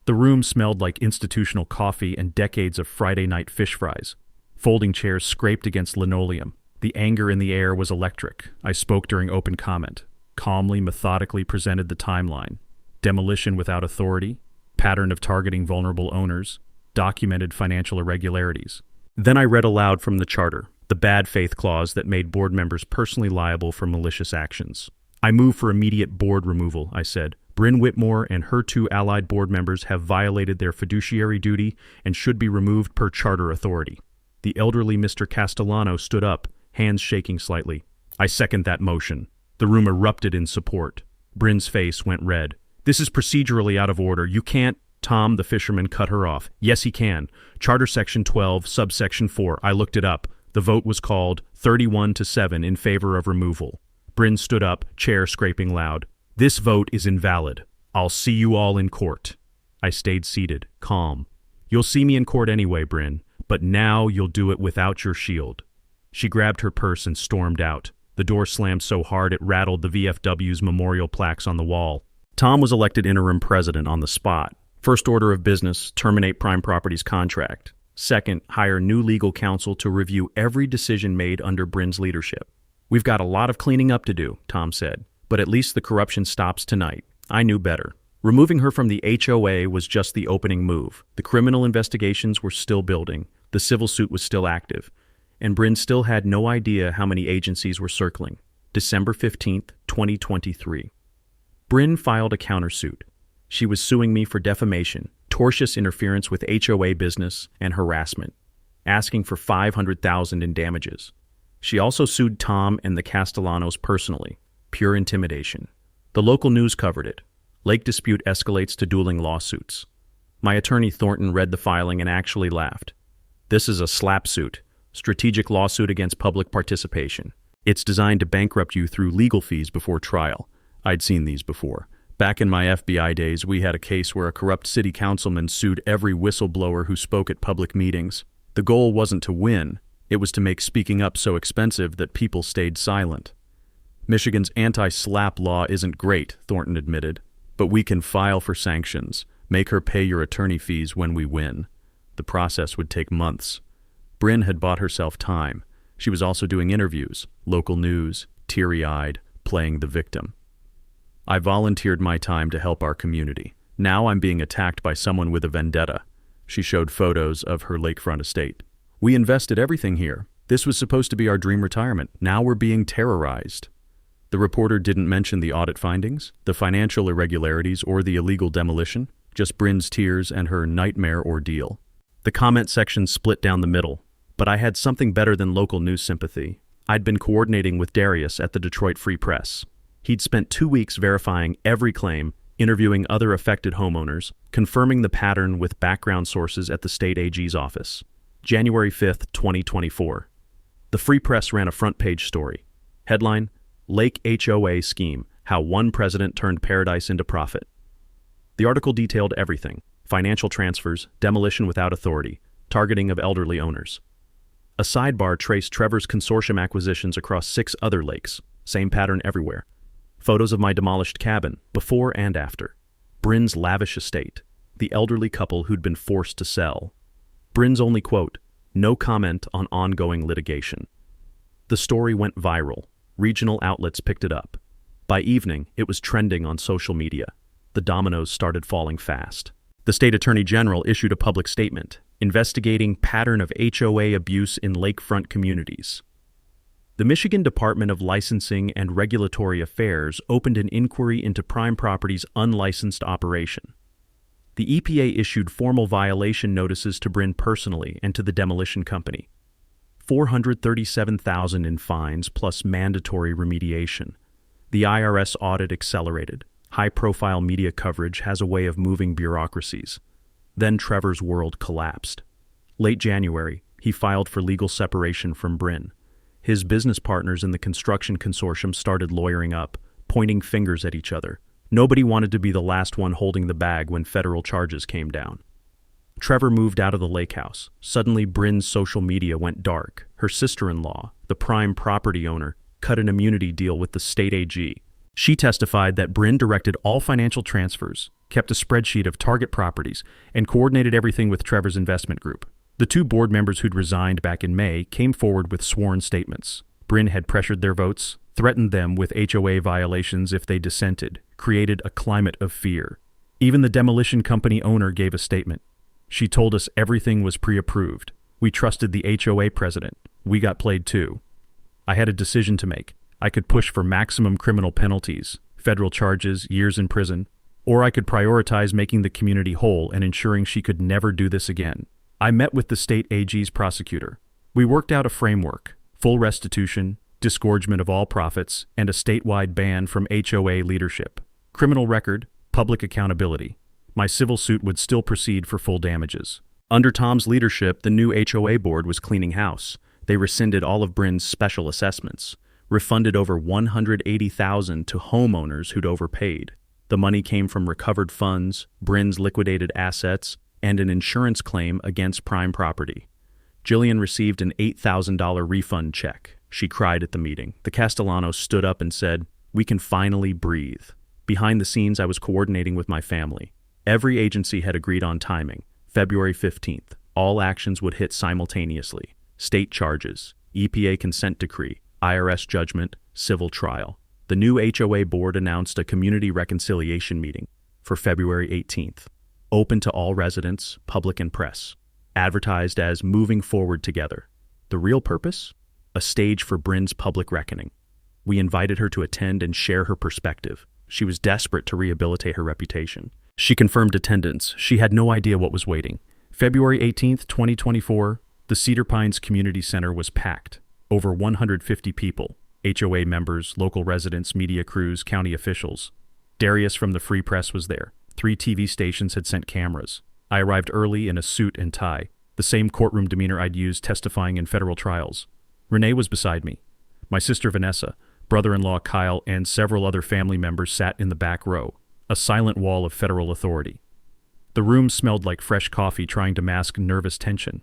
The room smelled like institutional coffee and decades of Friday night fish fries. Folding chairs scraped against linoleum. The anger in the air was electric. I spoke during open comment. Calmly, methodically presented the timeline. Demolition without authority. Pattern of targeting vulnerable owners. Documented financial irregularities. Then I read aloud from the charter, the bad faith clause that made board members personally liable for malicious actions. I move for immediate board removal, I said. Bryn Whitmore and her 2 allied board members have violated their fiduciary duty and should be removed per charter authority. The elderly Mr. Castellano stood up, hands shaking slightly. I second that motion. The room erupted in support. Bryn's face went red. This is procedurally out of order. You can't. Tom, the fisherman, cut her off. Yes, he can. Charter Section 12, subsection 4. I looked it up. The vote was called 31-7 in favor of removal. Bryn stood up, chair scraping loud. This vote is invalid. I'll see you all in court. I stayed seated, calm. You'll see me in court anyway, Bryn, but now you'll do it without your shield. She grabbed her purse and stormed out. The door slammed so hard it rattled the VFW's memorial plaques on the wall. Tom was elected interim president on the spot. First order of business, terminate Prime Properties contract. Second, hire new legal counsel to review every decision made under Bryn's leadership. We've got a lot of cleaning up to do, Tom said, but at least the corruption stops tonight. I knew better. Removing her from the HOA was just the opening move. The criminal investigations were still building, the civil suit was still active, and Bryn still had no idea how many agencies were circling. December 15th, 2023. Bryn filed a countersuit. She was suing me for defamation, tortious interference with HOA business, and harassment, asking for $500,000 in damages. She also sued Tom and the Castellanos personally, pure intimidation. The local news covered it. Lake dispute escalates to dueling lawsuits. My attorney Thornton read the filing and actually laughed. This is a slap suit, strategic lawsuit against public participation. It's designed to bankrupt you through legal fees before trial. I'd seen these before. Back in my FBI days, we had a case where a corrupt city councilman sued every whistleblower who spoke at public meetings. The goal wasn't to win. It was to make speaking up so expensive that people stayed silent. Michigan's anti-SLAPP law isn't great, Thornton admitted, but we can file for sanctions, make her pay your attorney fees when we win. The process would take months. Bryn had bought herself time. She was also doing interviews, local news, teary-eyed, playing the victim. I volunteered my time to help our community. Now I'm being attacked by someone with a vendetta. She showed photos of her lakefront estate. We invested everything here. This was supposed to be our dream retirement. Now we're being terrorized. The reporter didn't mention the audit findings, the financial irregularities, or the illegal demolition, just Bryn's tears and her nightmare ordeal. The comment section split down the middle, but I had something better than local news sympathy. I'd been coordinating with Darius at the Detroit Free Press. He'd spent 2 weeks verifying every claim, interviewing other affected homeowners, confirming the pattern with background sources at the state AG's office. January 5th, 2024. The Free Press ran a front-page story. Headline, Lake HOA Scheme, How One President Turned Paradise into Profit. The article detailed everything: financial transfers, demolition without authority, targeting of elderly owners. A sidebar traced Trevor's consortium acquisitions across 6 other lakes, same pattern everywhere. Photos of my demolished cabin, before and after. Bryn's lavish estate, the elderly couple who'd been forced to sell. Bryn's only quote, no comment on ongoing litigation. The story went viral. Regional outlets picked it up. By evening, it was trending on social media. The dominoes started falling fast. The state attorney general issued a public statement investigating pattern of HOA abuse in lakefront communities. The Michigan Department of Licensing and Regulatory Affairs opened an inquiry into Prime Properties' unlicensed operation. The EPA issued formal violation notices to Bryn personally and to the demolition company. $437,000 in fines plus mandatory remediation. The IRS audit accelerated. High-profile media coverage has a way of moving bureaucracies. Then Trevor's world collapsed. Late January, he filed for legal separation from Bryn. His business partners in the construction consortium started lawyering up, pointing fingers at each other. Nobody wanted to be the last one holding the bag when federal charges came down. Trevor moved out of the lake house. Suddenly, Bryn's social media went dark. Her sister-in-law, the prime property owner, cut an immunity deal with the state AG. She testified that Bryn directed all financial transfers, kept a spreadsheet of target properties, and coordinated everything with Trevor's investment group. The two board members who'd resigned back in May came forward with sworn statements. Bryn had pressured their votes, threatened them with HOA violations if they dissented, created a climate of fear. Even the demolition company owner gave a statement. She told us everything was pre-approved. We trusted the HOA president. We got played too. I had a decision to make. I could push for maximum criminal penalties, federal charges, years in prison, or I could prioritize making the community whole and ensuring she could never do this again. I met with the state AG's prosecutor. We worked out a framework: full restitution, disgorgement of all profits, and a statewide ban from HOA leadership. Criminal record, public accountability. My civil suit would still proceed for full damages. Under Tom's leadership, the new HOA board was cleaning house. They rescinded all of Bryn's special assessments, refunded over $180,000 to homeowners who'd overpaid. The money came from recovered funds, Bryn's liquidated assets, and an insurance claim against prime property. Jillian received an $8,000 refund check. She cried at the meeting. The Castellanos stood up and said, "We can finally breathe." Behind the scenes, I was coordinating with my family. Every agency had agreed on timing. February 15th, all actions would hit simultaneously. State charges, EPA consent decree, IRS judgment, civil trial. The new HOA board announced a community reconciliation meeting for February 18th, open to all residents, public and press, advertised as moving forward together. The real purpose? A stage for Bryn's public reckoning. We invited her to attend and share her perspective. She was desperate to rehabilitate her reputation. She confirmed attendance. She had no idea what was waiting. February 18th, 2024, the Cedar Pines Community Center was packed. Over 150 people, HOA members, local residents, media crews, county officials. Darius from the Free Press was there. 3 TV stations had sent cameras. I arrived early in a suit and tie, the same courtroom demeanor I'd used testifying in federal trials. Renee was beside me. My sister Vanessa, brother-in-law Kyle, and several other family members sat in the back row, a silent wall of federal authority. The room smelled like fresh coffee trying to mask nervous tension.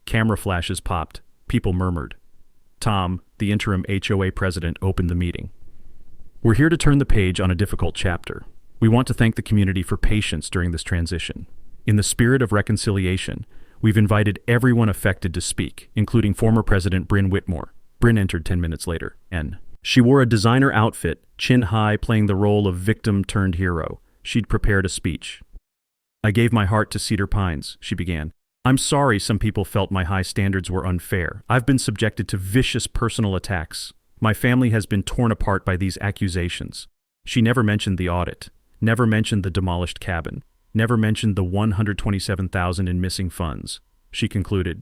Camera flashes popped. People murmured. Tom, the interim HOA president, opened the meeting. We're here to turn the page on a difficult chapter. We want to thank the community for patience during this transition. In the spirit of reconciliation, we've invited everyone affected to speak, including former President Bryn Whitmore. Bryn entered 10 minutes later. She wore a designer outfit, chin high, playing the role of victim-turned-hero. She'd prepared a speech. I gave my heart to Cedar Pines, she began. I'm sorry some people felt my high standards were unfair. I've been subjected to vicious personal attacks. My family has been torn apart by these accusations. She never mentioned the audit, never mentioned the demolished cabin, never mentioned the $127,000 in missing funds. She concluded,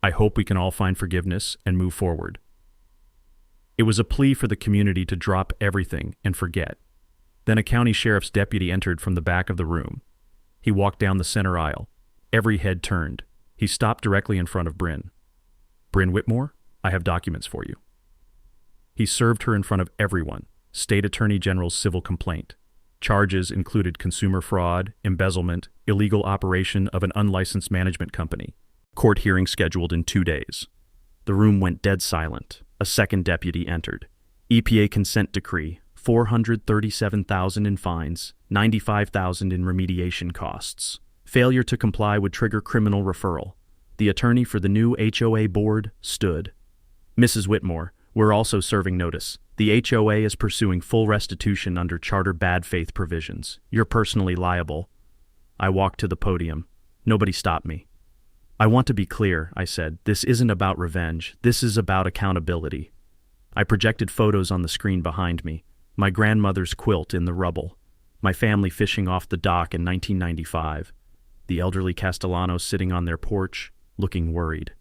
I hope we can all find forgiveness and move forward. It was a plea for the community to drop everything and forget. Then a county sheriff's deputy entered from the back of the room. He walked down the center aisle. Every head turned. He stopped directly in front of Bryn. Bryn Whitmore, I have documents for you. He served her in front of everyone. State Attorney General's civil complaint. Charges included consumer fraud, embezzlement, illegal operation of an unlicensed management company. Court hearing scheduled in 2 days. The room went dead silent. A second deputy entered. EPA consent decree, $437,000 in fines, $95,000 in remediation costs. Failure to comply would trigger criminal referral. The attorney for the new HOA board stood. Mrs. Whitmore, we're also serving notice. The HOA is pursuing full restitution under charter bad faith provisions. You're personally liable. I walked to the podium. Nobody stopped me. I want to be clear, I said. This isn't about revenge. This is about accountability. I projected photos on the screen behind me. My grandmother's quilt in the rubble. My family fishing off the dock in 1995. The elderly Castellanos sitting on their porch, looking worried.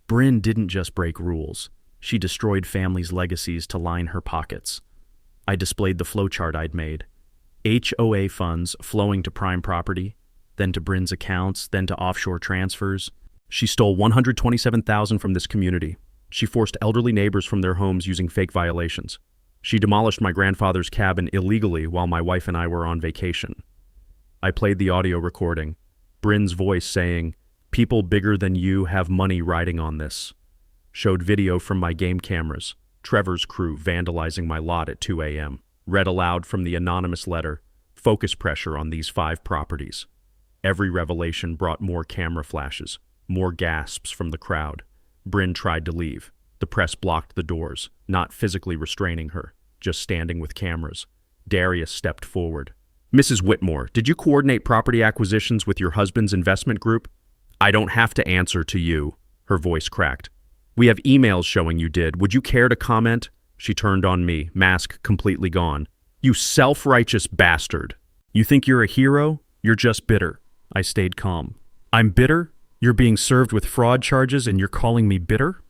Bryn didn't just break rules. She destroyed families' legacies to line her pockets. I displayed the flowchart I'd made. HOA funds flowing to prime property, then to Bryn's accounts, then to offshore transfers. She stole $127,000 from this community. She forced elderly neighbors from their homes using fake violations. She demolished my grandfather's cabin illegally while my wife and I were on vacation. I played the audio recording, Bryn's voice saying, "People bigger than you have money riding on this." Showed video from my game cameras, Trevor's crew vandalizing my lot at 2 a.m. Read aloud from the anonymous letter, focus pressure on these 5 properties. Every revelation brought more camera flashes, more gasps from the crowd. Bryn tried to leave. The press blocked the doors, not physically restraining her, just standing with cameras. Darius stepped forward. "Mrs. Whitmore, did you coordinate property acquisitions with your husband's investment group?" "I don't have to answer to you," her voice cracked. "We have emails showing you did. Would you care to comment?" She turned on me, mask completely gone. "You self-righteous bastard. You think you're a hero? You're just bitter." I stayed calm. "I'm bitter? You're being served with fraud charges and you're calling me bitter?"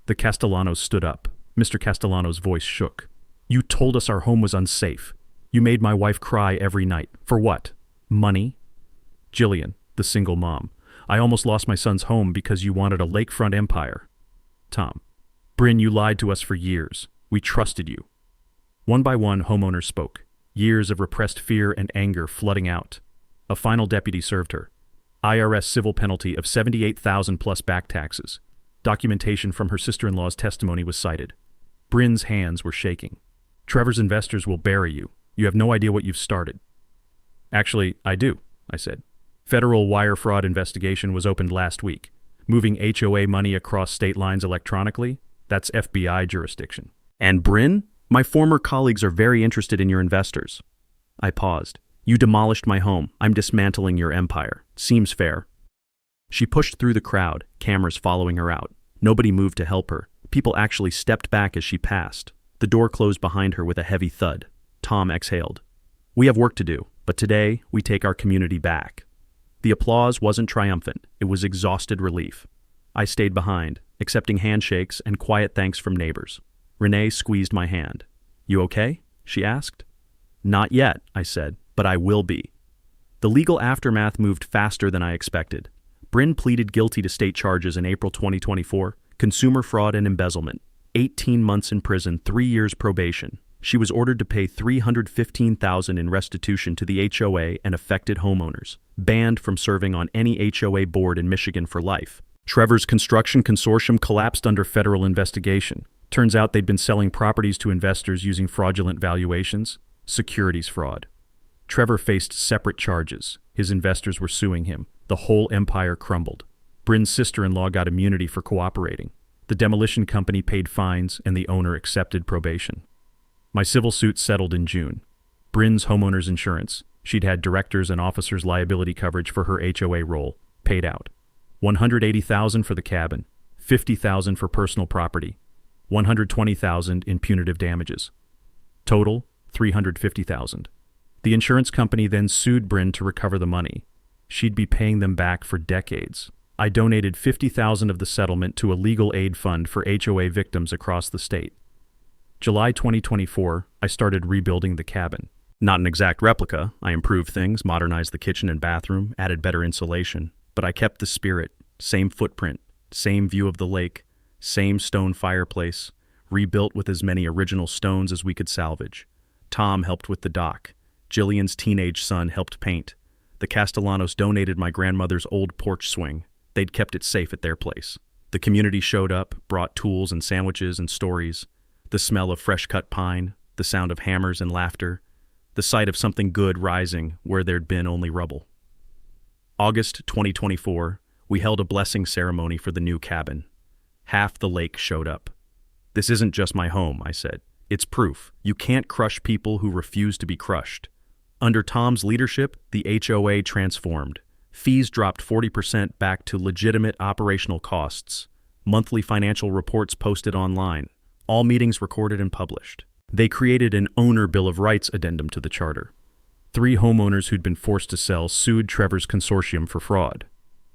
The Castellanos stood up. Mr. Castellano's voice shook. "You told us our home was unsafe. You made my wife cry every night. For what? Money?" Jillian, the single mom. "I almost lost my son's home because you wanted a lakefront empire." Tom. "Bryn, you lied to us for years. We trusted you." One by one, homeowners spoke. Years of repressed fear and anger flooding out. A final deputy served her. IRS civil penalty of $78,000 plus back taxes. Documentation from her sister-in-law's testimony was cited. Bryn's hands were shaking. "Trevor's investors will bury you. You have no idea what you've started." "Actually, I do," I said. "Federal wire fraud investigation was opened last week. Moving HOA money across state lines electronically, that's FBI jurisdiction." "And Bryn? My former colleagues are very interested in your investors." I paused. "You demolished my home. I'm dismantling your empire. Seems fair." She pushed through the crowd, cameras following her out. Nobody moved to help her. People actually stepped back as she passed. The door closed behind her with a heavy thud. Tom exhaled. "We have work to do, but today we take our community back." The applause wasn't triumphant. It was exhausted relief. I stayed behind, accepting handshakes and quiet thanks from neighbors. Renee squeezed my hand. "You okay?" she asked. "Not yet," I said, "but I will be." The legal aftermath moved faster than I expected. Bryn pleaded guilty to state charges in April 2024, consumer fraud and embezzlement. 18 months in prison, 3 years probation. She was ordered to pay $315,000 in restitution to the HOA and affected homeowners, banned from serving on any HOA board in Michigan for life. Trevor's construction consortium collapsed under federal investigation. Turns out they'd been selling properties to investors using fraudulent valuations, securities fraud. Trevor faced separate charges. His investors were suing him. The whole empire crumbled. Bryn's sister-in-law got immunity for cooperating. The demolition company paid fines and the owner accepted probation. My civil suit settled in June. Bryn's homeowner's insurance, she'd had directors and officers' liability coverage for her HOA role, paid out. $180,000 for the cabin, $50,000 for personal property, $120,000 in punitive damages. Total, $350,000. The insurance company then sued Bryn to recover the money. She'd be paying them back for decades. I donated $50,000 of the settlement to a legal aid fund for HOA victims across the state. July 2024, I started rebuilding the cabin. Not an exact replica. I improved things, modernized the kitchen and bathroom, added better insulation. But I kept the spirit, same footprint, same view of the lake, same stone fireplace, rebuilt with as many original stones as we could salvage. Tom helped with the dock. Jillian's teenage son helped paint. The Castellanos donated my grandmother's old porch swing. They'd kept it safe at their place. The community showed up, brought tools and sandwiches and stories. The smell of fresh-cut pine, the sound of hammers and laughter, the sight of something good rising where there'd been only rubble. August 2024, we held a blessing ceremony for the new cabin. Half the lake showed up. "This isn't just my home," I said. "It's proof. You can't crush people who refuse to be crushed." Under Tom's leadership, the HOA transformed. Fees dropped 40% back to legitimate operational costs. Monthly financial reports posted online. All meetings recorded and published. They created an owner bill of rights addendum to the charter. 3 homeowners who'd been forced to sell sued Trevor's consortium for fraud.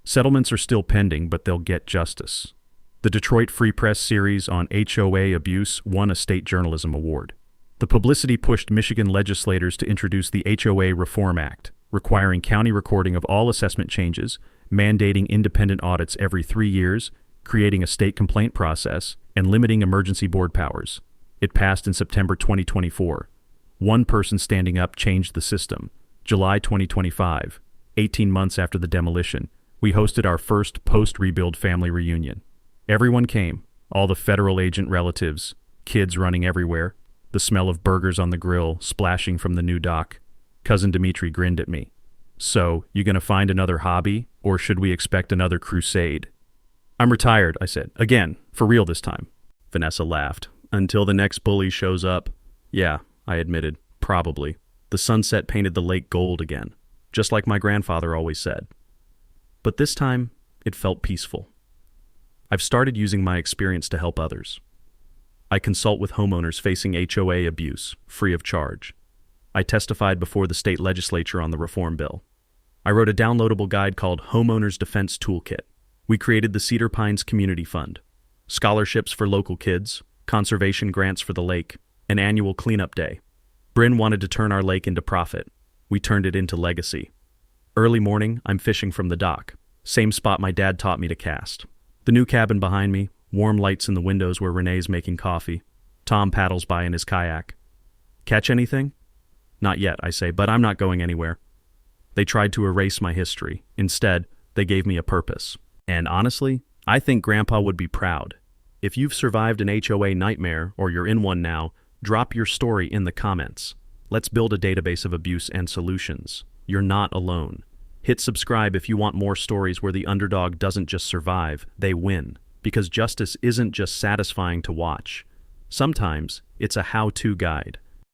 Settlements are still pending, but they'll get justice. The Detroit Free Press series on HOA abuse won a state journalism award. The publicity pushed Michigan legislators to introduce the HOA Reform Act, requiring county recording of all assessment changes, mandating independent audits every 3 years, creating a state complaint process, and limiting emergency board powers. It passed in September 2024. One person standing up changed the system. July 2025, 18 months after the demolition, we hosted our first post-rebuild family reunion. Everyone came, all the federal agent relatives, kids running everywhere, the smell of burgers on the grill splashing from the new dock. Cousin Dimitri grinned at me. So, you gonna find another hobby, or should we expect another crusade? I'm retired, I said. Again, for real this time. Vanessa laughed. Until the next bully shows up. Yeah, I admitted. Probably. The sunset painted the lake gold again, just like my grandfather always said. But this time, it felt peaceful. I've started using my experience to help others. I consult with homeowners facing HOA abuse, free of charge. I testified before the state legislature on the reform bill. I wrote a downloadable guide called Homeowners Defense Toolkit. We created the Cedar Pines Community Fund, scholarships for local kids, conservation grants for the lake, an annual cleanup day. Bryn wanted to turn our lake into profit. We turned it into legacy. Early morning, I'm fishing from the dock, same spot my dad taught me to cast. The new cabin behind me, warm lights in the windows where Renee's making coffee. Tom paddles by in his kayak. Catch anything? Not yet, I say, but I'm not going anywhere. They tried to erase my history. Instead, they gave me a purpose. And honestly, I think Grandpa would be proud. If you've survived an HOA nightmare, or you're in one now, drop your story in the comments. Let's build a database of abuse and solutions. You're not alone. Hit subscribe if you want more stories where the underdog doesn't just survive, they win. Because justice isn't just satisfying to watch. Sometimes, it's a how-to guide.